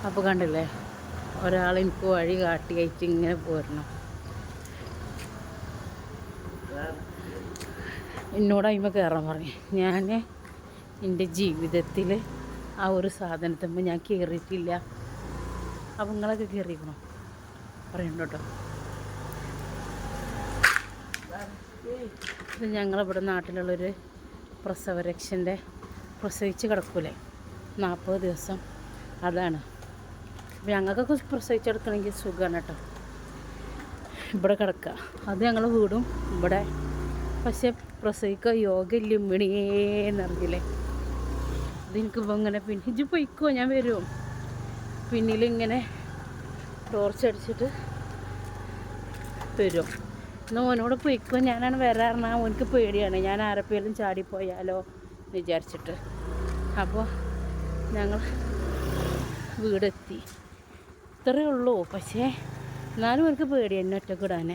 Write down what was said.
അപ്പോൾ കണ്ടില്ലേ, ഒരാൾ എനിക്ക് വഴി കാട്ടിയായിട്ട് ഇങ്ങനെ പോരണം. എന്നോട് അതിന്മേൽ കയറാൻ പറഞ്ഞു. ഞാൻ എൻ്റെ ജീവിതത്തിൽ ആ ഒരു സാധനത്തുമ്പോൾ ഞാൻ കയറിയിട്ടില്ല. അപ്പം നിങ്ങളൊക്കെ കയറിക്കണോ പറയണ്ട കേട്ടോ. ഇത് ഞങ്ങളിവിടെ നാട്ടിലുള്ളൊരു പ്രസവരക്ഷൻ്റെ പ്രസവിച്ച് കിടക്കൂലേ 40 ദിവസം, അതാണ്. അപ്പം ഞങ്ങൾക്കൊക്കെ പ്രസവിച്ചെടുക്കണമെങ്കിൽ സുഖമാണ് കേട്ടോ, ഇവിടെ കിടക്കുക. അത് ഞങ്ങൾ വീടും ഇവിടെ. പക്ഷെ പ്രസവിക്കുക യോഗ ഇല്ല മിണിയേന്നറിയില്ലേ. അതെനിക്കിപ്പോൾ ഇങ്ങനെ പിന്നെ ഇജ്ജ് പൊയ്ക്കോ ഞാൻ വരുമോ പിന്നിലിങ്ങനെ ടോർച്ചടിച്ചിട്ട് വരും. എന്നാൽ ഓനോട് പൊയ്ക്കോ ഞാനാണ് വരാറുണ്ട്. ഓനക്ക് പേടിയാണ് ഞാൻ ആരെപ്പേലും ചാടിപ്പോയാലോ എന്ന് വിചാരിച്ചിട്ട്. അപ്പോൾ ഞങ്ങൾ വീടെത്തി. ഇത്രയേ ഉള്ളൂ. പക്ഷേ എന്നാലും എനിക്ക് പേടി എന്നെ ഒറ്റക്ക് ഇടാൻ.